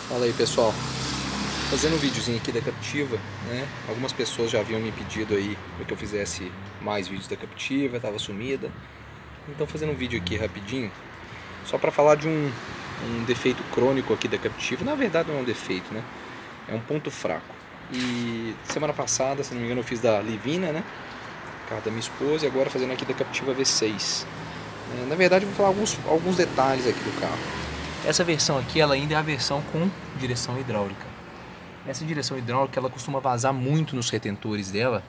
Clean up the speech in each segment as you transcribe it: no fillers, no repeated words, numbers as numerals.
Fala aí, pessoal, fazendo um videozinho aqui da Captiva, né? Algumas pessoas já haviam me pedido aí para que eu fizesse mais vídeos da Captiva, estava sumida. Então fazendo um vídeo aqui rapidinho, só para falar de um defeito crônico aqui da Captiva. Na verdade não é um defeito, né? É um ponto fraco. E semana passada, se não me engano, eu fiz da Livina, né? Carro da minha esposa, e agora fazendo aqui da Captiva V6. Na verdade eu vou falar alguns detalhes aqui do carro. Essa versão aqui, ela ainda é a versão com direção hidráulica. Essa direção hidráulica, ela costuma vazar muito nos retentores dela.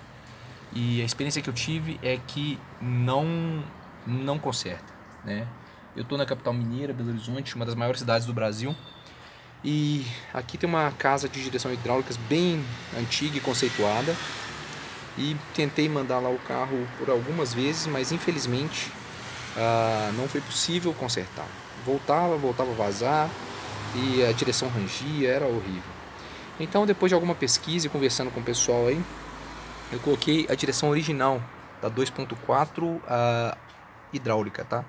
E a experiência que eu tive é que não conserta, né? Eu estou na capital mineira, Belo Horizonte, uma das maiores cidades do Brasil. E aqui tem uma casa de direção hidráulicas bem antiga e conceituada. E tentei mandar lá o carro por algumas vezes, mas infelizmente não foi possível consertar. Voltava a vazar e a direção rangia, era horrível. Então, depois de alguma pesquisa e conversando com o pessoal aí, eu coloquei a direção original da 2.4 hidráulica, tá?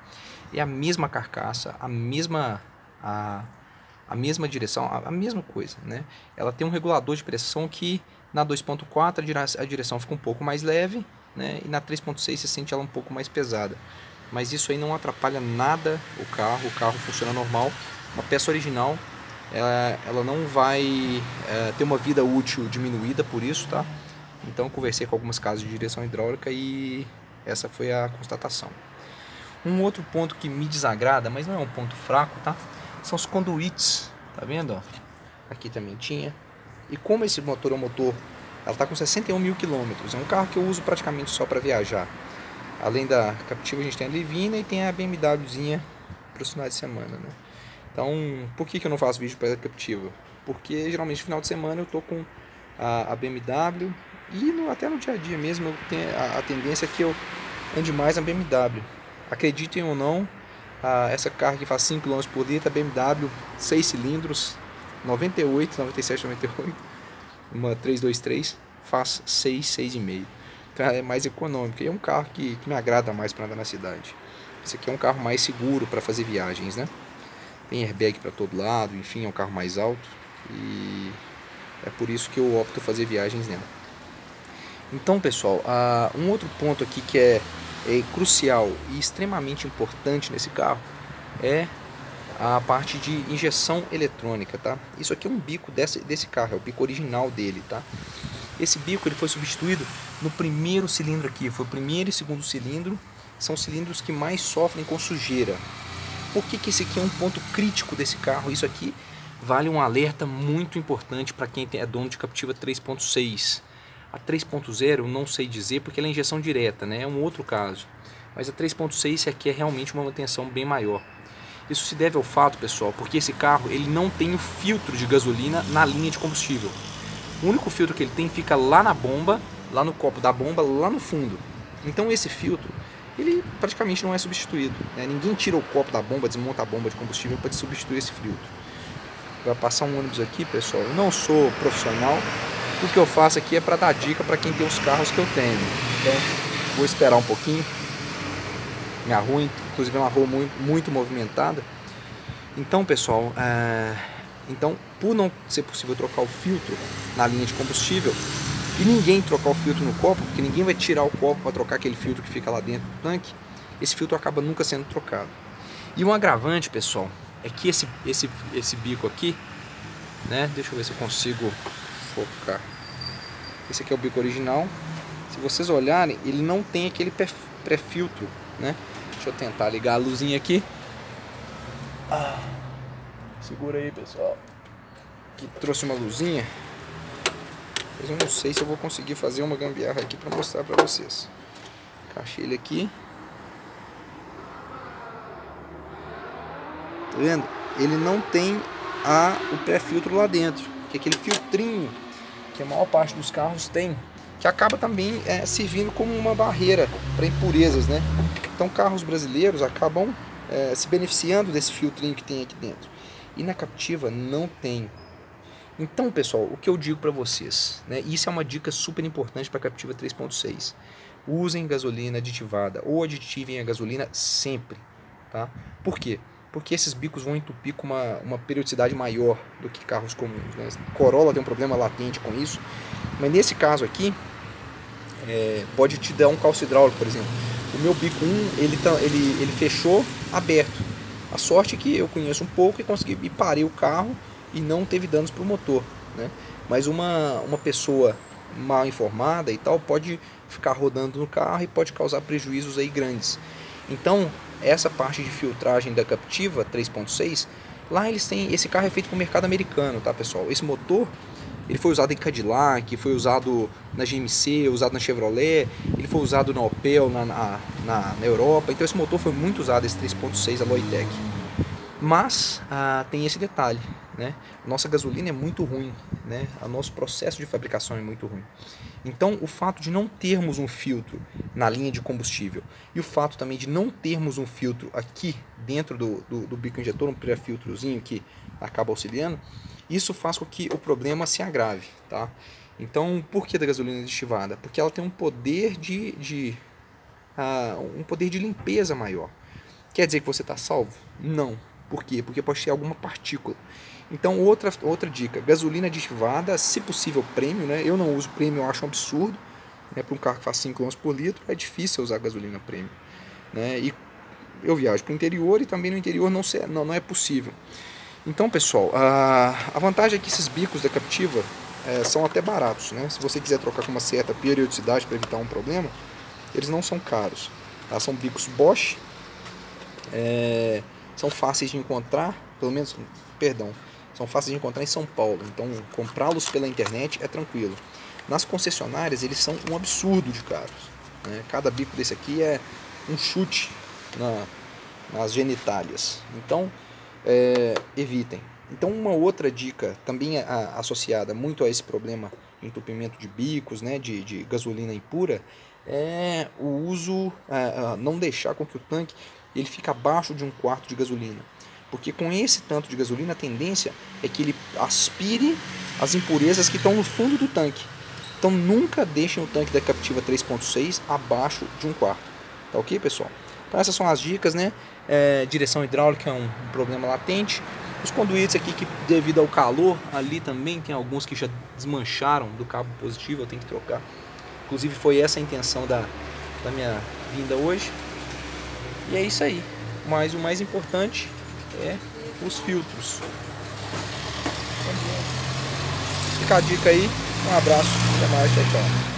É a mesma carcaça, a mesma direção, a mesma coisa, né? Ela tem um regulador de pressão que na 2.4 a direção fica um pouco mais leve, né? E na 3.6 você sente ela um pouco mais pesada. Mas isso aí não atrapalha nada o carro funciona normal. Uma peça original, ela não vai ter uma vida útil diminuída por isso, tá? Então eu conversei com algumas casas de direção hidráulica e essa foi a constatação. Um outro ponto que me desagrada, mas não é um ponto fraco, tá? São os conduítes, tá vendo? Ó? Aqui também tinha. E como esse motor é um motor, ela tá com 61 mil quilômetros, é um carro que eu uso praticamente só para viajar. Além da Captiva, a gente tem a Livina e tem a BMWzinha para os finais de semana, né? Então, por que eu não faço vídeo para a Captiva? Porque geralmente no final de semana eu tô com a BMW e até no dia a dia mesmo eu tenho a tendência é que eu ande mais na BMW. Acreditem ou não, essa carro que faz 5 km por litro, a BMW 6 cilindros, 98, 97, 98, uma 323, faz 6,5. Então é mais econômico e é um carro que me agrada mais para andar na cidade. Esse aqui é um carro mais seguro para fazer viagens, né? Tem airbag para todo lado, enfim, é um carro mais alto e é por isso que eu opto por fazer viagens nela. Então, pessoal, um outro ponto aqui que é crucial e extremamente importante nesse carro é a parte de injeção eletrônica, tá? Isso aqui é um bico desse carro, é o bico original dele, tá? Esse bico ele foi substituído no primeiro cilindro aqui, foi o primeiro e segundo cilindro, são cilindros que mais sofrem com sujeira. Por que esse aqui é um ponto crítico desse carro? Isso aqui vale um alerta muito importante para quem é dono de Captiva 3.6. A 3.0 eu não sei dizer porque ela é injeção direta, né? É um outro caso. Mas a 3.6 aqui é realmente uma manutenção bem maior. Isso se deve ao fato, pessoal, porque esse carro ele não tem o filtro de gasolina na linha de combustível. O único filtro que ele tem fica lá na bomba, lá no copo da bomba, lá no fundo. Então esse filtro, ele praticamente não é substituído, né? Ninguém tira o copo da bomba, desmonta a bomba de combustível para substituir esse filtro. Vai passar um ônibus aqui, pessoal. Eu não sou profissional, tudo que eu faço aqui é para dar dica para quem tem os carros que eu tenho. Então vou esperar um pouquinho. Minha rua, inclusive, é uma rua muito movimentada. Então, pessoal, então, por não ser possível trocar o filtro na linha de combustível e ninguém trocar o filtro no copo, porque ninguém vai tirar o copo para trocar aquele filtro que fica lá dentro do tanque, esse filtro acaba nunca sendo trocado. E um agravante, pessoal, é que esse bico aqui, né? Deixa eu ver se eu consigo focar. Esse aqui é o bico original. Se vocês olharem, ele não tem aquele pré-filtro, né? Deixa eu tentar ligar a luzinha aqui. Segura aí, pessoal. Aqui trouxe uma luzinha. Mas eu não sei se eu vou conseguir fazer uma gambiarra aqui para mostrar para vocês. Encaixei ele aqui. Tá vendo? Ele não tem o pré-filtro lá dentro. Que é aquele filtrinho que a maior parte dos carros tem. Que acaba também servindo como uma barreira para impurezas, né? Então carros brasileiros acabam se beneficiando desse filtrinho que tem aqui dentro. E na Captiva não tem. Então, pessoal, o que eu digo para vocês, né? Isso é uma dica super importante para a Captiva 3.6. Usem gasolina aditivada ou aditivem a gasolina sempre, tá? Por quê? porque esses bicos vão entupir com uma periodicidade maior do que carros comuns, né? Corolla tem um problema latente com isso, mas nesse caso aqui, pode te dar um calço hidráulico, por exemplo. O meu bico 1, ele fechou aberto. A sorte é que eu conheço um pouco e parei o carro e não teve danos para o motor, né? Mas uma pessoa mal informada e tal pode ficar rodando no carro e pode causar prejuízos aí grandes. Então, essa parte de filtragem da Captiva 3.6, lá eles têm, esse carro é feito para o mercado americano, tá, pessoal? Esse motor, ele foi usado em Cadillac, foi usado na GMC, usado na Chevrolet, ele foi usado na Opel, na Europa. Então esse motor foi muito usado, esse 3.6 Aloitec. Mas tem esse detalhe, né? Nossa gasolina é muito ruim, né? O nosso processo de fabricação é muito ruim. Então o fato de não termos um filtro na linha de combustível e o fato também de não termos um filtro aqui dentro do bico injetor, um pré-filtrozinho que acaba auxiliando, isso faz com que o problema se agrave, tá? Então, por que da gasolina aditivada? Porque ela tem um poder um poder de limpeza maior. Quer dizer que você está salvo? Não. Por quê? Porque pode ter alguma partícula. Então, outra dica, gasolina aditivada, se possível premium, né? Eu não uso premium, eu acho um absurdo, né? Para um carro que faz 5 km por litro, é difícil usar gasolina premium, né? E eu viajo para o interior e também no interior não é possível. Então, pessoal, a vantagem é que esses bicos da Captiva são até baratos, né? Se você quiser trocar com uma certa periodicidade para evitar um problema, eles não são caros, tá? São bicos Bosch, são fáceis de encontrar, são fáceis de encontrar em São Paulo, então comprá-los pela internet é tranquilo. Nas concessionárias eles são um absurdo de caros, né? Cada bico desse aqui é um chute nas genitálias, então evitem. Então uma outra dica também associada muito a esse problema de entupimento de bicos, né, de gasolina impura, é o uso, não deixar com que o tanque ele fique abaixo de 1/4 de gasolina, porque com esse tanto de gasolina a tendência é que ele aspire as impurezas que estão no fundo do tanque. Então nunca deixem o tanque da Captiva 3.6 abaixo de 1/4, tá ok, pessoal? Então essas são as dicas, né? Direção hidráulica é um problema latente. Os conduítes aqui, que devido ao calor, ali também tem alguns que já desmancharam do cabo positivo, eu tenho que trocar. Inclusive foi essa a intenção da minha vinda hoje. E é isso aí. Mas o mais importante é os filtros. Fica a dica aí. Um abraço. Até mais. Tchau, tchau.